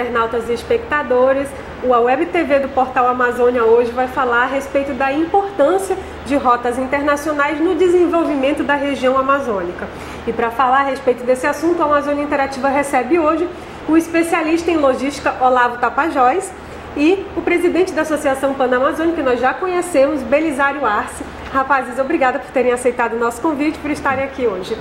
internautas e espectadores. A Web TV do Portal Amazônia hoje vai falar a respeito da importância de rotas internacionais no desenvolvimento da região amazônica. E para falar a respeito desse assunto, a Amazônia Interativa recebe hoje o especialista em logística Olavo Tapajós e o presidente da Associação Panamazônica, que nós já conhecemos, Belisário Arce. Rapazes, obrigada por terem aceitado o nosso convite, por estarem aqui hoje.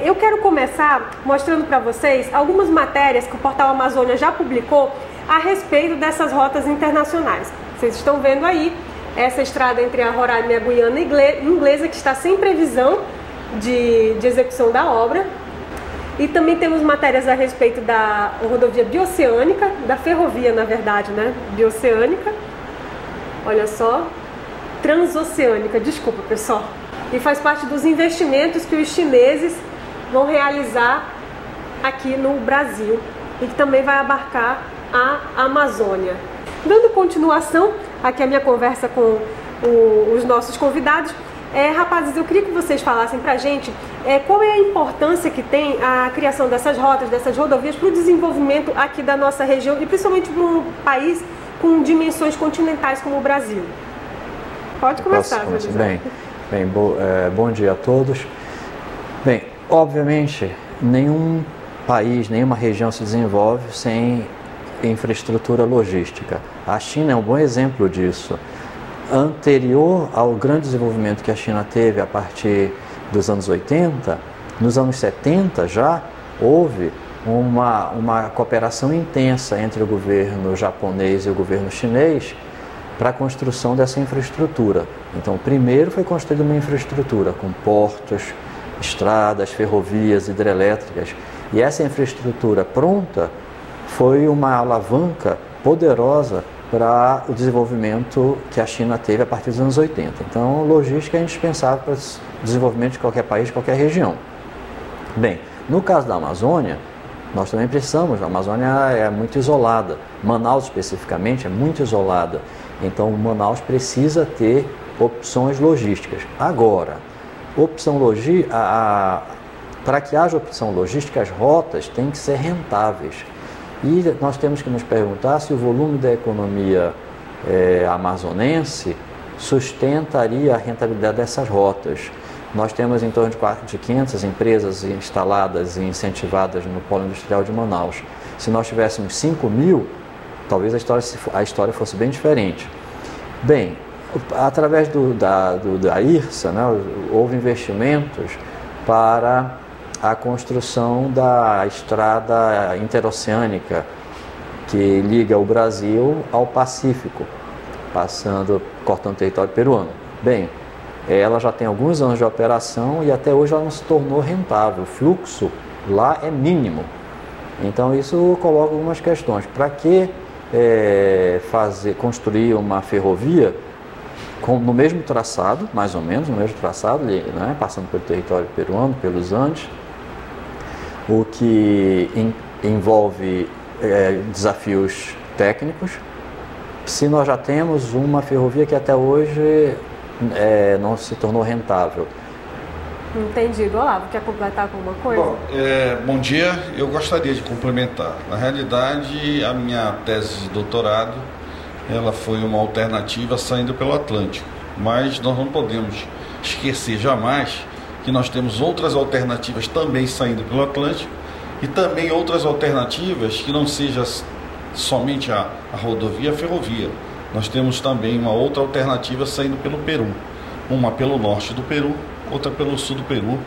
Eu quero começar mostrando para vocês algumas matérias que o Portal Amazônia já publicou a respeito dessas rotas internacionais. Vocês estão vendo aí essa estrada entre a Roraima e a Guiana Inglesa, que está sem previsão de execução da obra. E também temos matérias a respeito da rodovia bioceânica, da ferrovia, na verdade, né? Bioceânica. Olha só. Transoceânica, desculpa, pessoal. E faz parte dos investimentos que os chineses vão realizar aqui no Brasil e que também vai abarcar a Amazônia. Dando continuação aqui a minha conversa com os nossos convidados, rapazes, eu queria que vocês falassem pra gente qual é a importância que tem a criação dessas rotas, dessas rodovias para o desenvolvimento aqui da nossa região e principalmente para um país com dimensões continentais como o Brasil. Pode começar, bom dia a todos. Bem, obviamente, nenhum país, nenhuma região se desenvolve sem infraestrutura logística. A China é um bom exemplo disso. Anterior ao grande desenvolvimento que a China teve a partir dos anos 80, nos anos 70 já houve uma cooperação intensa entre o governo japonês e o governo chinês para a construção dessa infraestrutura. Então, primeiro foi construída uma infraestrutura com portos, estradas, ferrovias, hidrelétricas. E essa infraestrutura pronta foi uma alavanca poderosa para o desenvolvimento que a China teve a partir dos anos 80. Então, logística é indispensável para o desenvolvimento de qualquer país, de qualquer região. Bem, no caso da Amazônia, nós também precisamos, a Amazônia é muito isolada, Manaus especificamente é muito isolada. Então, Manaus precisa ter opções logísticas. Agora, para que haja opção logística, as rotas têm que ser rentáveis. E nós temos que nos perguntar se o volume da economia amazonense sustentaria a rentabilidade dessas rotas. Nós temos em torno de 500 empresas instaladas e incentivadas no polo industrial de Manaus. Se nós tivéssemos 5.000, talvez a história fosse bem diferente. Bem, através da IRSA, né, houve investimentos para a construção da estrada interoceânica que liga o Brasil ao Pacífico, cortando o território peruano. Bem, ela já tem alguns anos de operação e até hoje ela não se tornou rentável. O fluxo lá é mínimo. Então isso coloca algumas questões. Para que construir uma ferrovia no mesmo traçado, mais ou menos, no mesmo traçado, né, passando pelo território peruano, pelos Andes, o que envolve desafios técnicos, se nós já temos uma ferrovia que até hoje não se tornou rentável. Entendido. Olavo, quer completar alguma coisa? Bom dia, eu gostaria de complementar. Na realidade, a minha tese de doutorado, ela foi uma alternativa saindo pelo Atlântico, mas nós não podemos esquecer jamais que nós temos outras alternativas também saindo pelo Atlântico e também outras alternativas que não seja somente a rodovia, a ferrovia. Nós temos também uma outra alternativa saindo pelo Peru, uma pelo norte do Peru, outra pelo sul do Peru,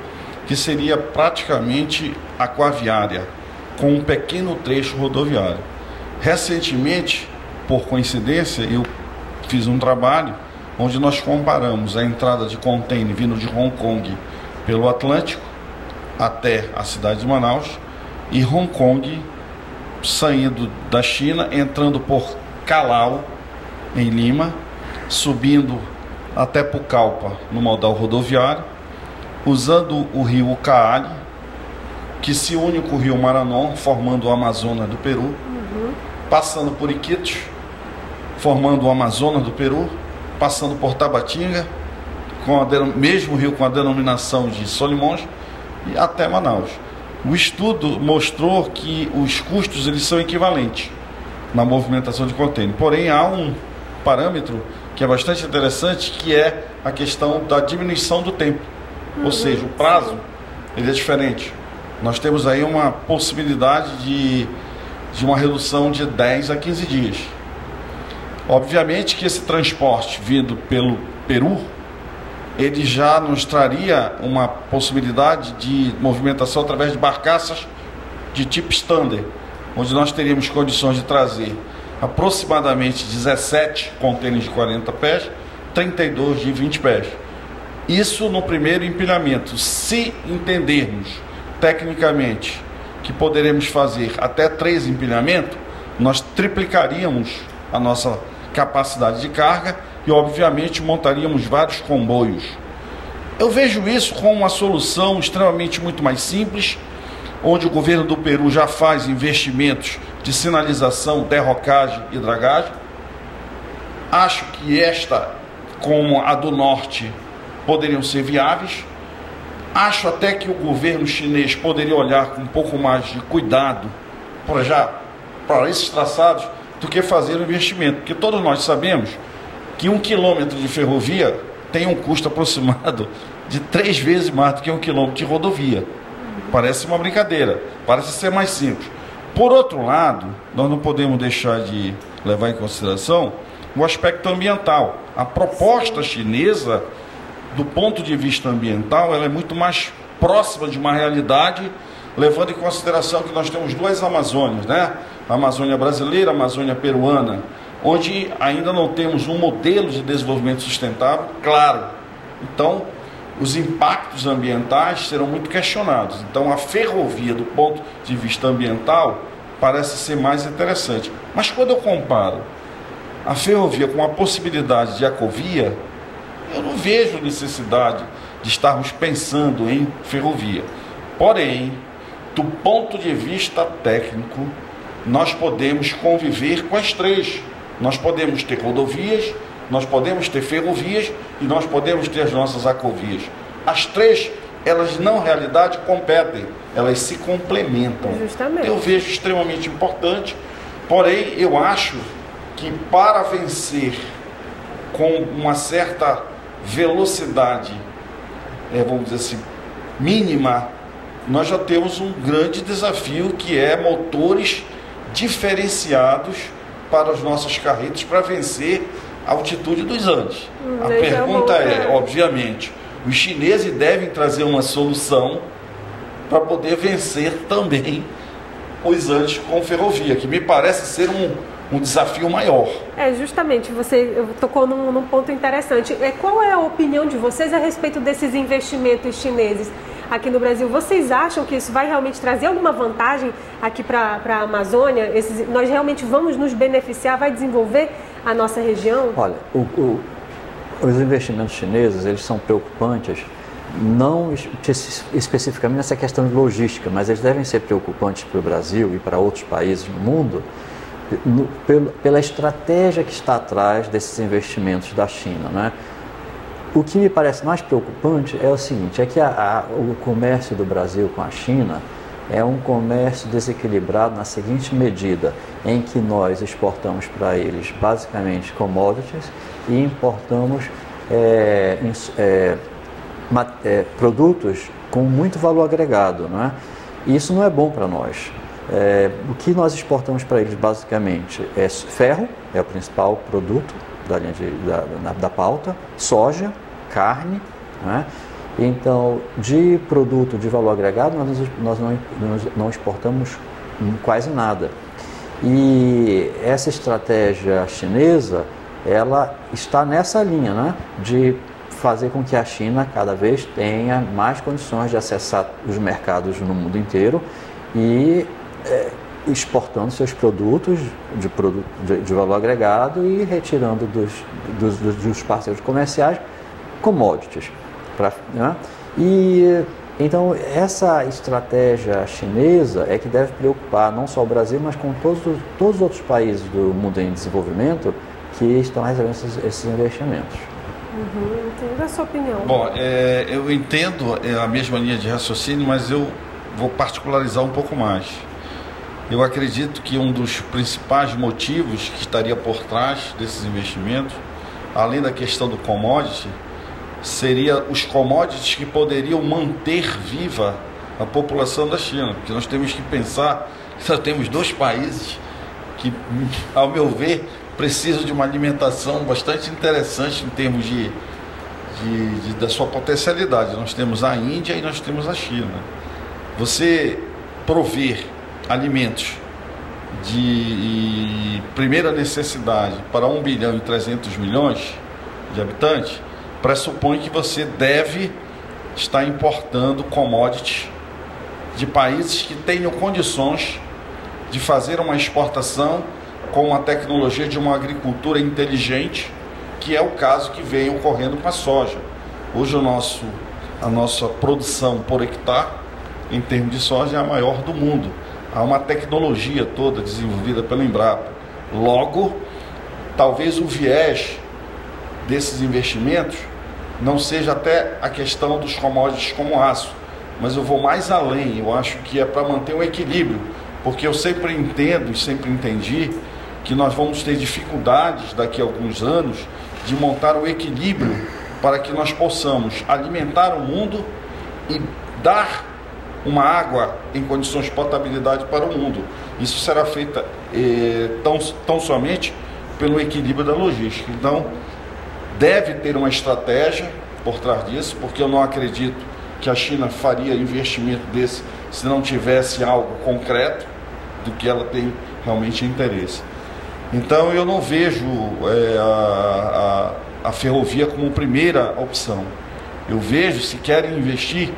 que seria praticamente aquaviária, com um pequeno trecho rodoviário. Recentemente, por coincidência, eu fiz um trabalho onde nós comparamos a entrada de container vindo de Hong Kong pelo Atlântico até a cidade de Manaus e Hong Kong saindo da China, entrando por Calau, em Lima, subindo até Pucallpa, no modal rodoviário, usando o rio Ucayali, que se une com o rio Maranon, formando o Amazonas do Peru, passando por Iquitos, formando o Amazonas do Peru, passando por Tabatinga, com mesmo rio com a denominação de Solimões, e até Manaus. O estudo mostrou que os custos eles são equivalentes na movimentação de contêiner. Porém, há um parâmetro que é bastante interessante, que é a questão da diminuição do tempo. Ou seja, o prazo ele é diferente. Nós temos aí uma possibilidade de uma redução de 10 a 15 dias. Obviamente que esse transporte vindo pelo Peru, ele já nos traria uma possibilidade de movimentação através de barcaças de tipo standard, onde nós teríamos condições de trazer aproximadamente 17 contêineres de 40 pés, 32 de 20 pés. Isso no primeiro empilhamento. Se entendermos tecnicamente que poderemos fazer até 3 empilhamentos, nós triplicaríamos a nossa capacidade de carga e obviamente montaríamos vários comboios. Eu vejo isso como uma solução extremamente muito mais simples, onde o governo do Peru já faz investimentos de sinalização, derrocagem e dragagem. Acho que esta, como a do norte, poderiam ser viáveis. Acho até que o governo chinês poderia olhar com um pouco mais de cuidado para esses traçados do que fazer o investimento, porque todos nós sabemos que 1 quilômetro de ferrovia tem um custo aproximado de 3 vezes mais do que 1 quilômetro de rodovia. Parece uma brincadeira, parece ser mais simples. Por outro lado, nós não podemos deixar de levar em consideração o aspecto ambiental. A proposta chinesa, do ponto de vista ambiental, ela é muito mais próxima de uma realidade, levando em consideração que nós temos 2 Amazônias, né? A Amazônia brasileira, a Amazônia peruana, onde ainda não temos um modelo de desenvolvimento sustentável claro. Então, os impactos ambientais serão muito questionados. Então, a ferrovia, do ponto de vista ambiental, parece ser mais interessante. Mas quando eu comparo a ferrovia com a possibilidade de ecovia, eu não vejo necessidade de estarmos pensando em ferrovia. Porém, do ponto de vista técnico, nós podemos conviver com as 3. Nós podemos ter rodovias, nós podemos ter ferrovias e nós podemos ter as nossas ecovias. As 3, elas na realidade competem, elas se complementam. Justamente. Eu vejo extremamente importante, porém eu acho que para vencer com uma certa velocidade, vamos dizer assim, mínima, nós já temos um grande desafio, que é motores diferenciados para as nossas carretas para vencer a altitude dos Andes. A pergunta obviamente, os chineses devem trazer uma solução para poder vencer também os Andes com ferrovia, que me parece ser um desafio maior. Justamente, você tocou num ponto interessante. Qual é a opinião de vocês a respeito desses investimentos chineses aqui no Brasil? Vocês acham que isso vai realmente trazer alguma vantagem aqui para a Amazônia? Nós realmente vamos nos beneficiar, vai desenvolver a nossa região? Olha, os investimentos chineses, eles são preocupantes, não especificamente nessa questão de logística, mas eles devem ser preocupantes para o Brasil e para outros países no mundo, pela estratégia que está atrás desses investimentos da China, né? O que me parece mais preocupante é o seguinte, é que o comércio do Brasil com a China é um comércio desequilibrado na seguinte medida, em que nós exportamos para eles basicamente commodities e importamos produtos com muito valor agregado, não é? E isso não é bom para nós. O que nós exportamos para eles basicamente é ferro, é o principal produto da linha da pauta, soja, carne, né? Então, de produto de valor agregado, nós não exportamos quase nada. E essa estratégia chinesa, ela está nessa linha, né? De fazer com que a China cada vez tenha mais condições de acessar os mercados no mundo inteiro e exportando seus produtos de valor agregado e retirando dos parceiros comerciais commodities. Né? E então essa estratégia chinesa é que deve preocupar não só o Brasil, mas com todos os outros países do mundo em desenvolvimento que estão recebendo esses investimentos. Entendo a sua opinião. Bom, eu entendo a mesma linha de raciocínio, mas eu vou particularizar um pouco mais. Eu acredito que um dos principais motivos que estaria por trás desses investimentos, além da questão do commodity, seria os commodities que poderiam manter viva a população da China. Porque nós temos que pensar que nós temos dois países que, ao meu ver, precisam de uma alimentação bastante interessante em termos da sua potencialidade. Nós temos a Índia e nós temos a China. Você prover alimentos de primeira necessidade para 1 bilhão e 300 milhões de habitantes pressupõe que você deve estar importando commodities de países que tenham condições de fazer uma exportação com a tecnologia de uma agricultura inteligente, que é o caso que vem ocorrendo com a soja. Hoje a nossa produção por hectare, em termos de soja, é a maior do mundo. Há uma tecnologia toda desenvolvida pela Embrapa. Logo, talvez o viés desses investimentos não seja até a questão dos commodities como aço, mas eu vou mais além. Eu acho que é para manter um equilíbrio, porque eu sempre entendo e sempre entendi que nós vamos ter dificuldades daqui a alguns anos de montar o equilíbrio para que nós possamos alimentar o mundo e dar uma água em condições de potabilidade para o mundo. Isso será feito tão somente pelo equilíbrio da logística. Então, deve ter uma estratégia por trás disso, porque eu não acredito que a China faria investimento desse se não tivesse algo concreto do que ela tem realmente interesse. Então, eu não vejo a ferrovia como primeira opção. Eu vejo, se querem investir,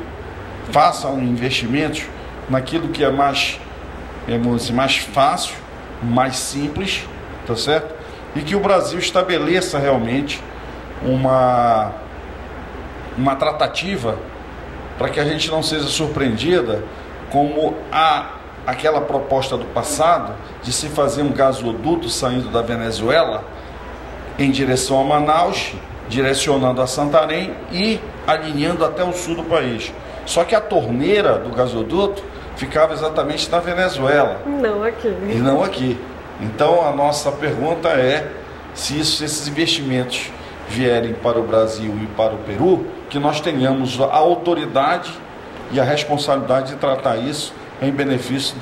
façam investimentos naquilo que é mais fácil, mais simples, tá certo? E que o Brasil estabeleça realmente uma tratativa para que a gente não seja surpreendida como aquela proposta do passado de se fazer um gasoduto saindo da Venezuela em direção a Manaus, direcionando a Santarém e alinhando até o sul do país. Só que a torneira do gasoduto ficava exatamente na Venezuela. Não aqui. E não aqui. Então a nossa pergunta é se esses investimentos vierem para o Brasil e para o Peru, que nós tenhamos a autoridade e a responsabilidade de tratar isso em benefício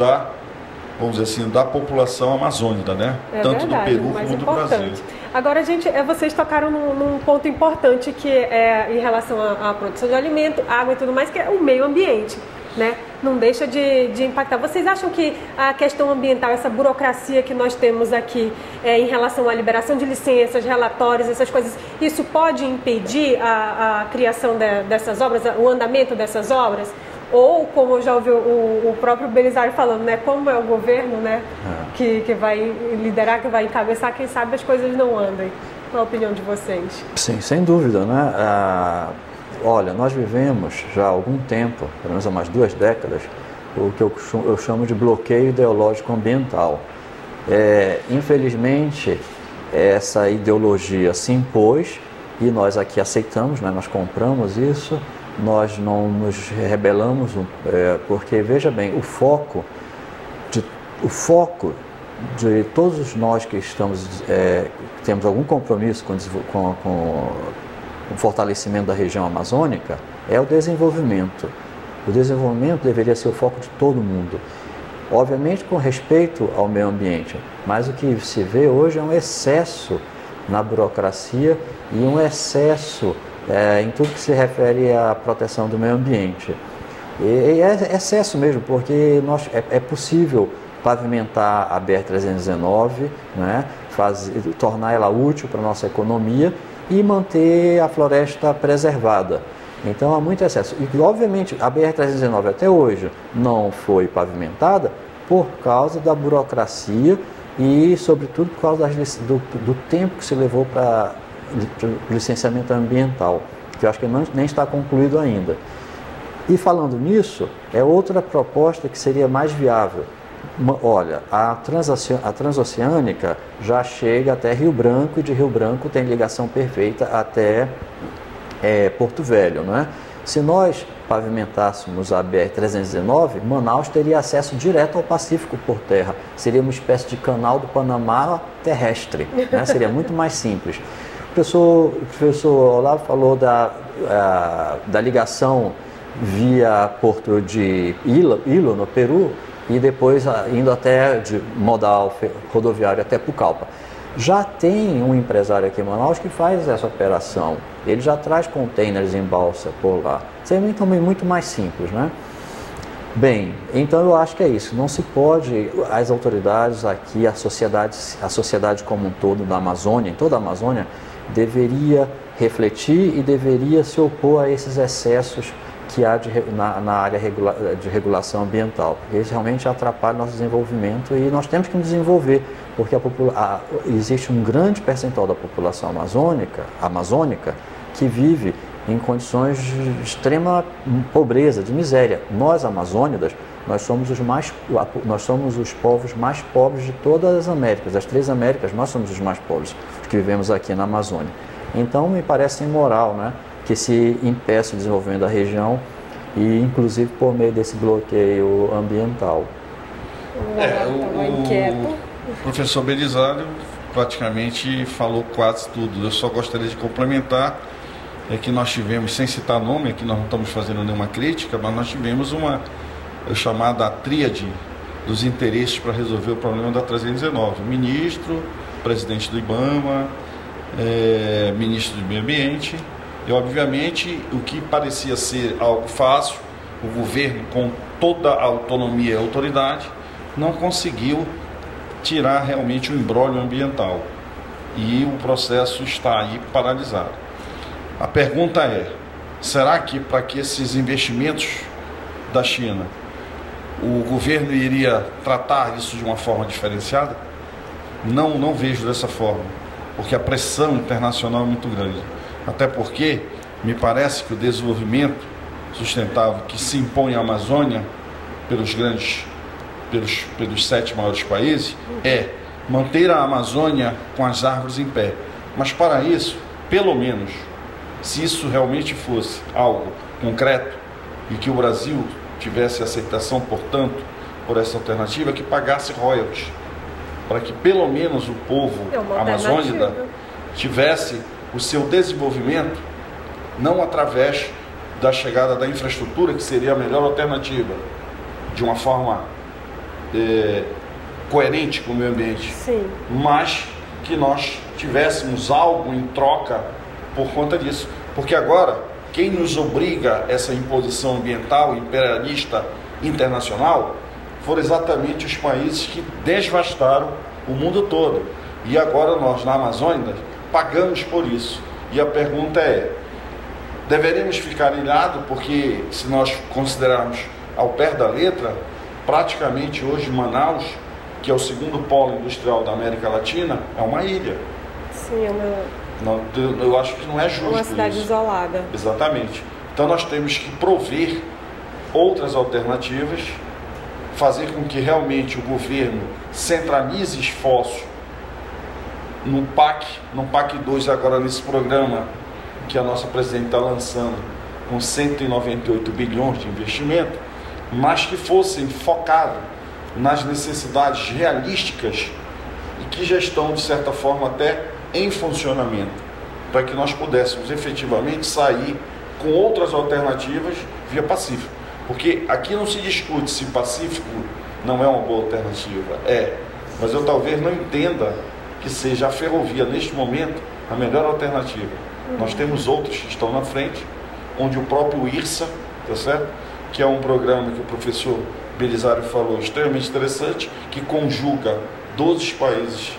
vamos dizer assim, da população amazônica, né? Tanto verdade, do Peru como do Brasil. Agora, gente, vocês tocaram num ponto importante que é em relação à produção de alimento, água e tudo mais, que é o meio ambiente, né? Não deixa de impactar. Vocês acham que a questão ambiental, essa burocracia que nós temos aqui em relação à liberação de licenças, relatórios, essas coisas, isso pode impedir a criação dessas obras, o andamento dessas obras? Ou, como eu já ouvi o próprio Belisário falando, né, como é o governo, né, que vai liderar, que vai encabeçar, quem sabe as coisas não andem. Qual a opinião de vocês? Sim, sem dúvida, né? Olha, nós vivemos já há algum tempo, pelo menos há umas 2 décadas, o que eu chamo de bloqueio ideológico ambiental. Infelizmente, essa ideologia se impôs e nós aqui aceitamos, né, nós compramos isso. Nós não nos rebelamos, porque, veja bem, o foco de todos nós que temos algum compromisso com o fortalecimento da região amazônica é o desenvolvimento. O desenvolvimento deveria ser o foco de todo mundo. Obviamente com respeito ao meio ambiente, mas o que se vê hoje é um excesso na burocracia e um excesso em tudo que se refere à proteção do meio ambiente. E é excesso mesmo, porque é possível pavimentar a BR-319, né, tornar ela útil para a nossa economia e manter a floresta preservada. Então há muito excesso. E obviamente a BR-319 até hoje não foi pavimentada por causa da burocracia e sobretudo por causa do tempo que se levou para licenciamento ambiental, que eu acho que nem está concluído ainda. E falando nisso, é outra proposta que seria mais viável. Olha, a transoceânica já chega até Rio Branco e de Rio Branco tem ligação perfeita até Porto Velho, não é? Se nós pavimentássemos a BR-319, Manaus teria acesso direto ao Pacífico por terra. Seria uma espécie de canal do Panamá terrestre, né? Seria muito mais simples. O professor Olavo falou da ligação via Porto de Ilo, no Peru, e depois indo até de modal rodoviário até Pucallpa. Já tem um empresário aqui em Manaus que faz essa operação. Ele já traz containers em balsa por lá. Seria também muito mais simples, né? Bem, então eu acho que é isso. Não se pode, as autoridades aqui, a sociedade como um todo da Amazônia, em toda a Amazônia, deveria refletir e deveria se opor a esses excessos que há na área de regulação ambiental. Eles realmente atrapalham nosso desenvolvimento e nós temos que nos desenvolver, porque existe um grande percentual da população amazônica que vive em condições de extrema pobreza, de miséria. Nós, amazônidas, nós somos os povos mais pobres de todas as Américas. Das 3 Américas, nós somos os mais pobres, os que vivemos aqui na Amazônia. Então, me parece imoral, né, que se impeça o desenvolvimento da região e, inclusive, por meio desse bloqueio ambiental. O professor Belisário praticamente falou quase tudo. Eu só gostaria de complementar que nós tivemos, sem citar nome, aqui nós não estamos fazendo nenhuma crítica, mas nós tivemos uma chamada tríade dos interesses para resolver o problema da 319. O ministro, presidente do IBAMA, ministro do Meio Ambiente e, obviamente, o que parecia ser algo fácil, o governo, com toda a autonomia e autoridade, não conseguiu tirar realmente o imbróglio ambiental. E o processo está aí paralisado. A pergunta é, será que para que esses investimentos da China, o governo iria tratar isso de uma forma diferenciada? Não vejo dessa forma, porque a pressão internacional é muito grande. Até porque me parece que o desenvolvimento sustentável que se impõe à Amazônia pelos 7 maiores países é manter a Amazônia com as árvores em pé. Mas para isso, pelo menos, se isso realmente fosse algo concreto e que o Brasil tivesse aceitação, portanto, por essa alternativa, que pagasse royalties, para que pelo menos o povo amazônida tivesse o seu desenvolvimento, não através da chegada da infraestrutura, que seria a melhor alternativa, de uma forma coerente com o meio ambiente, sim, mas que nós tivéssemos algo em troca por conta disso. Porque agora, quem nos obriga a essa imposição ambiental imperialista internacional foram exatamente os países que devastaram o mundo todo. E agora nós, na Amazônia, pagamos por isso. E a pergunta é, deveremos ficar ilhados, porque se nós considerarmos ao pé da letra, praticamente hoje Manaus, que é o segundo polo industrial da América Latina, é uma ilha. Sim, eu acho que não é justo uma cidade isso. Isolada. Exatamente. Então nós temos que prover outras alternativas, fazer com que realmente o governo centralize esforços no PAC 2 agora nesse programa que a nossa presidente está lançando com 198 bilhões de investimento, mas que fossem focados nas necessidades realísticas e que já estão, de certa forma, até em funcionamento, para que nós pudéssemos efetivamente sair com outras alternativas via Pacífico. Porque aqui não se discute se Pacífico não é uma boa alternativa, mas eu talvez não entenda que seja a ferrovia, neste momento, a melhor alternativa. Nós temos outros que estão na frente, onde o próprio IRSA, tá certo? Que é um programa que o professor Belisário falou, extremamente interessante, que conjuga 12 países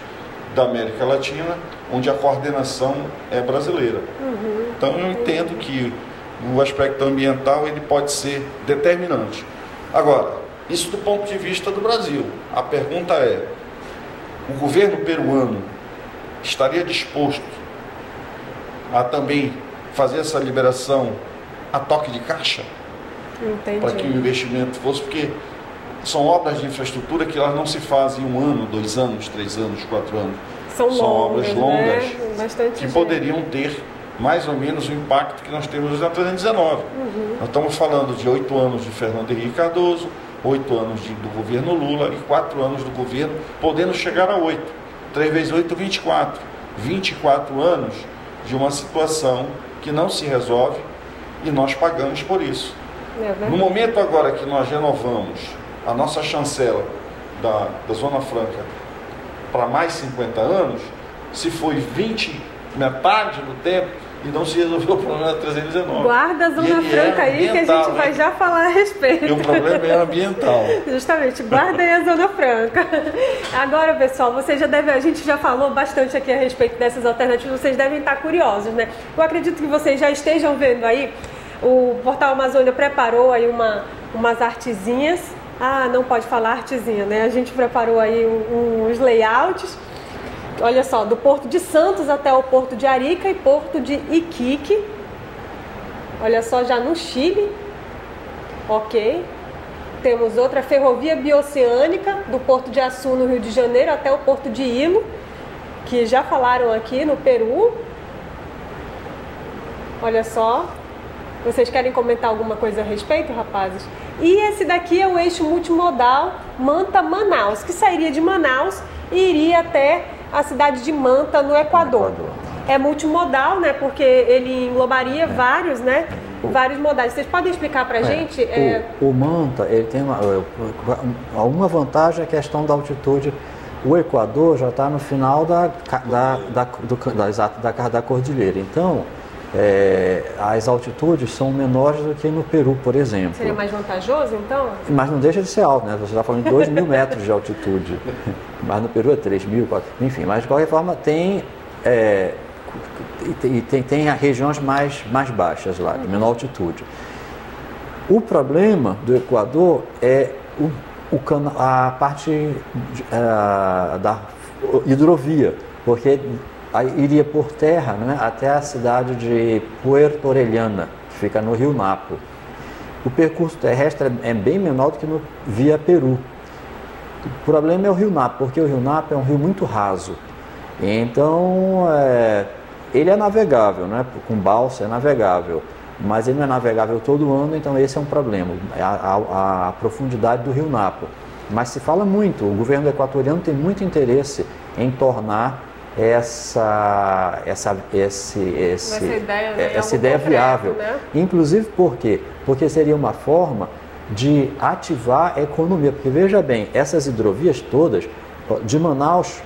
da América Latina, onde a coordenação é brasileira. Então eu entendo que o aspecto ambiental ele pode ser determinante. Agora, isso do ponto de vista do Brasil. A pergunta é, o governo peruano estaria disposto a também fazer essa liberação a toque de caixa? Entendi. Para que o investimento fosse, porque são obras de infraestrutura que elas não se fazem em 1 ano, 2 anos, 3 anos, 4 anos. São obras longas, né? que poderiam ter mais ou menos o impacto que nós temos na 319. Nós estamos falando de 8 anos de Fernando Henrique Cardoso, 8 anos do governo Lula e 4 anos do governo, podendo chegar a 8. 3 vezes 8, 24. 24 anos de uma situação que não se resolve e nós pagamos por isso. No momento agora que nós renovamos a nossa chancela da Zona Franca para mais 50 anos, se foi 20, metade do tempo, e não se resolveu o problema da 319. Guarda a Zona Franca aí que a gente vai já falar a respeito. E o problema é ambiental. Justamente, guarda aí a Zona Franca. Agora, pessoal, a gente já falou bastante aqui a respeito dessas alternativas, vocês devem estar curiosos, né? Eu acredito que vocês já estejam vendo aí, o Portal Amazônia preparou aí umas artezinhas. Ah, não pode falar artezinha, né? A gente preparou aí uns layouts. Olha só, do Porto de Santos até o Porto de Arica e Porto de Iquique. Olha só, já no Chile. Ok. Temos outra ferrovia bioceânica do Porto de Açu, no Rio de Janeiro, até o Porto de Ilo, que já falaram aqui no Peru. Olha só. Vocês querem comentar alguma coisa a respeito, rapazes? E esse daqui é o eixo multimodal Manta-Manaus, que sairia de Manaus e iria até a cidade de Manta, no Equador. É multimodal, né? Porque ele englobaria vários, né? Vários modais. Vocês podem explicar pra gente? O Manta, ele tem uma vantagem, a questão da altitude. O Equador já está no final da cordilheira. Então, as altitudes são menores do que no Peru, por exemplo. Seria mais vantajoso, então? Mas não deixa de ser alto, né? Você está falando de 2.000 metros de altitude. Mas no Peru é 3.000, 4.000, enfim. Mas de qualquer forma tem regiões mais baixas lá, de menor altitude. O problema do Equador é a parte da hidrovia, porque iria por terra, né, até a cidade de Puerto Orellana, que fica no Rio Napo. O percurso terrestre é bem menor do que via Peru. O problema é o Rio Napo, porque o Rio Napo é um rio muito raso. Então, ele é navegável, né? Com balsa é navegável, mas ele não é navegável todo ano, então esse é um problema, a profundidade do Rio Napo. Mas se fala muito, o governo equatoriano tem muito interesse em tornar essa ideia viável. Né? Inclusive por quê? Porque seria uma forma de ativar a economia, porque veja bem, essas hidrovias todas, de Manaus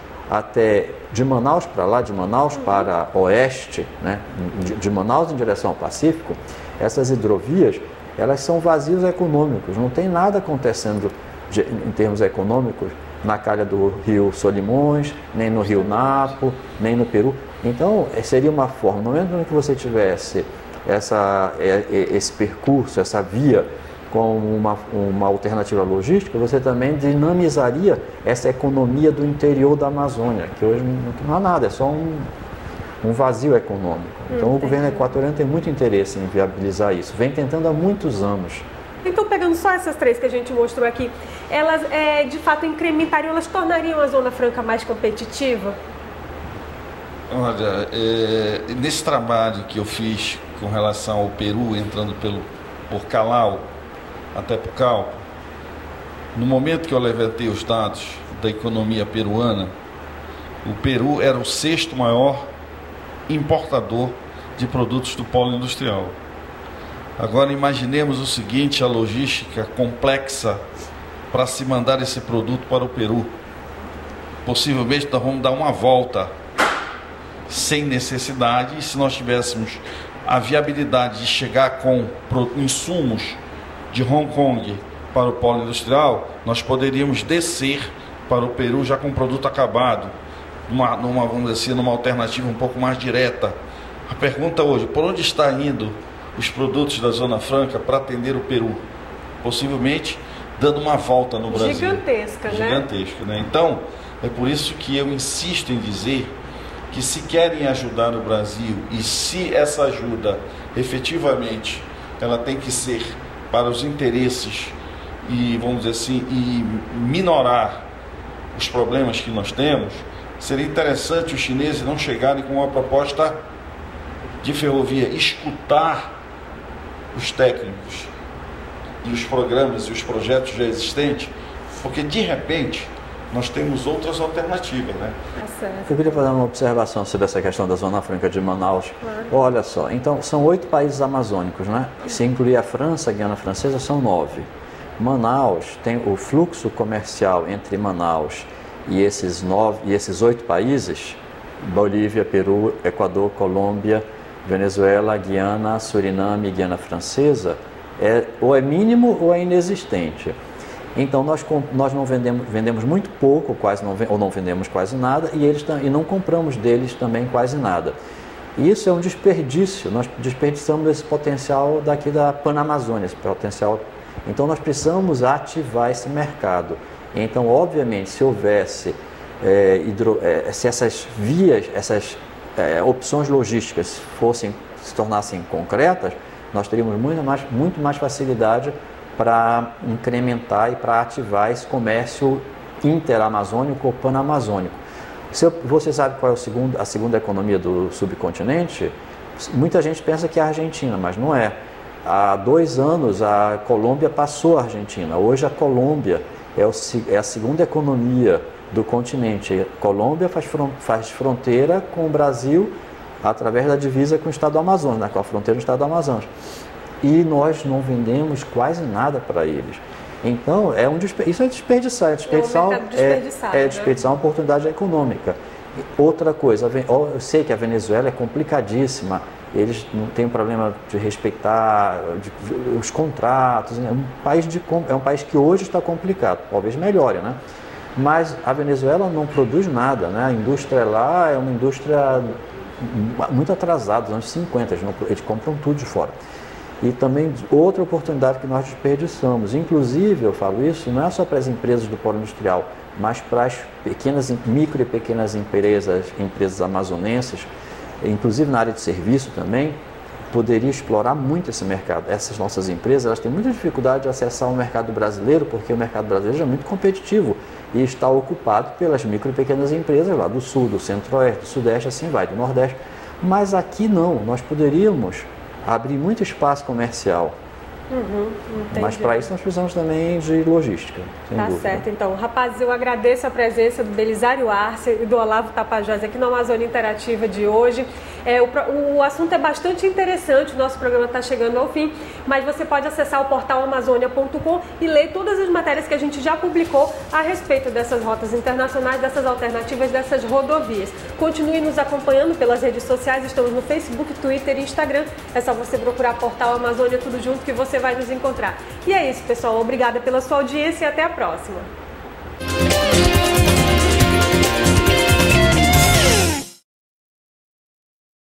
para lá, de Manaus para oeste, né? de Manaus em direção ao Pacífico, essas hidrovias, elas são vazios econômicos, não tem nada acontecendo em termos econômicos na calha do Rio Solimões, nem no Rio Napo, nem no Peru. Então, seria uma forma, no momento em que você tivesse esse percurso, essa via, com uma alternativa logística, você também dinamizaria essa economia do interior da Amazônia, que hoje não há nada, é só um vazio econômico. Então, o governo equatoriano tem muito interesse em viabilizar isso, vem tentando há muitos anos. Então, pegando só essas três que a gente mostrou aqui, elas de fato incrementariam, elas tornariam a Zona Franca mais competitiva? Olha, nesse trabalho que eu fiz com relação ao Peru, entrando por Calau até Pucallpa, no momento que eu levantei os dados da economia peruana, o Peru era o 6º maior importador de produtos do polo industrial. Agora imaginemos o seguinte, a logística complexa para se mandar esse produto para o Peru. Possivelmente nós vamos dar uma volta sem necessidade, e se nós tivéssemos a viabilidade de chegar com insumos de Hong Kong para o polo industrial, nós poderíamos descer para o Peru já com o produto acabado, vamos dizer assim, numa alternativa um pouco mais direta. A pergunta hoje, por onde está indo os produtos da Zona Franca para atender o Peru? Possivelmente dando uma volta no Brasil. Gigantesca, né? Gigantesca, né? Então, é por isso que eu insisto em dizer que se querem ajudar o Brasil, e se essa ajuda efetivamente ela tem que ser para os interesses e, vamos dizer assim, e minorar os problemas que nós temos, seria interessante os chineses não chegarem com uma proposta de ferrovia escutar os técnicos e os programas e os projetos já existentes, porque de repente nós temos outras alternativas, né? Eu queria fazer uma observação sobre essa questão da Zona Franca de Manaus. Claro. Olha só, então são 8 países amazônicos, né? Se incluir a França, a Guiana Francesa, são 9. Manaus tem o fluxo comercial entre Manaus e esses 8 países, Bolívia, Peru, Equador, Colômbia, Venezuela, Guiana, Suriname e Guiana Francesa, ou é mínimo ou é inexistente. Então nós não vendemos muito pouco, ou não vendemos quase nada, e não compramos deles também quase nada. E isso é um desperdício, nós desperdiçamos esse potencial daqui da Panamazônia, esse potencial. Então nós precisamos ativar esse mercado. Então, obviamente, se houvesse, se essas vias, essas opções logísticas se tornassem concretas, nós teríamos muito mais facilidade para incrementar e para ativar esse comércio interamazônico ou panamazônico. Você sabe qual é a segunda economia do subcontinente? Muita gente pensa que é a Argentina, mas não é. Há 2 anos a Colômbia passou a Argentina. Hoje a Colômbia é a segunda economia do continente. A Colômbia faz fronteira com o Brasil através da divisa com o estado do Amazonas, né, com a fronteira do estado do Amazonas. E nós não vendemos quase nada para eles. Então, isso é desperdiçar. Desperdiçar uma oportunidade econômica. Outra coisa, eu sei que a Venezuela é complicadíssima, eles não têm problema de respeitar os contratos, né? É um país que hoje está complicado, talvez melhore, né? Mas a Venezuela não produz nada, né? A indústria lá é uma indústria muito atrasada, dos anos 50, eles compram tudo de fora. E também outra oportunidade que nós desperdiçamos, inclusive eu falo isso, não é só para as empresas do polo industrial, mas para as micro e pequenas empresas amazonenses, inclusive na área de serviço também, poderia explorar muito esse mercado. Essas nossas empresas, elas têm muita dificuldade de acessar o mercado brasileiro, porque o mercado brasileiro é muito competitivo e está ocupado pelas micro e pequenas empresas lá do sul, do centro-oeste, do sudeste, assim vai, do nordeste. Mas aqui não, nós poderíamos abrir muito espaço comercial. Mas para isso nós precisamos também de logística, sem dúvida. Certo, então. Rapazes, eu agradeço a presença do Belisário Arce e do Olavo Tapajós aqui na Amazônia Interativa de hoje. O assunto é bastante interessante, o nosso programa está chegando ao fim, mas você pode acessar o portal amazônia.com e ler todas as matérias que a gente já publicou a respeito dessas rotas internacionais, dessas alternativas, dessas rodovias. Continue nos acompanhando pelas redes sociais, estamos no Facebook, Twitter e Instagram. É só você procurar Portal Amazônia tudo junto que você vai nos encontrar. E é isso, pessoal. Obrigada pela sua audiência e até a próxima.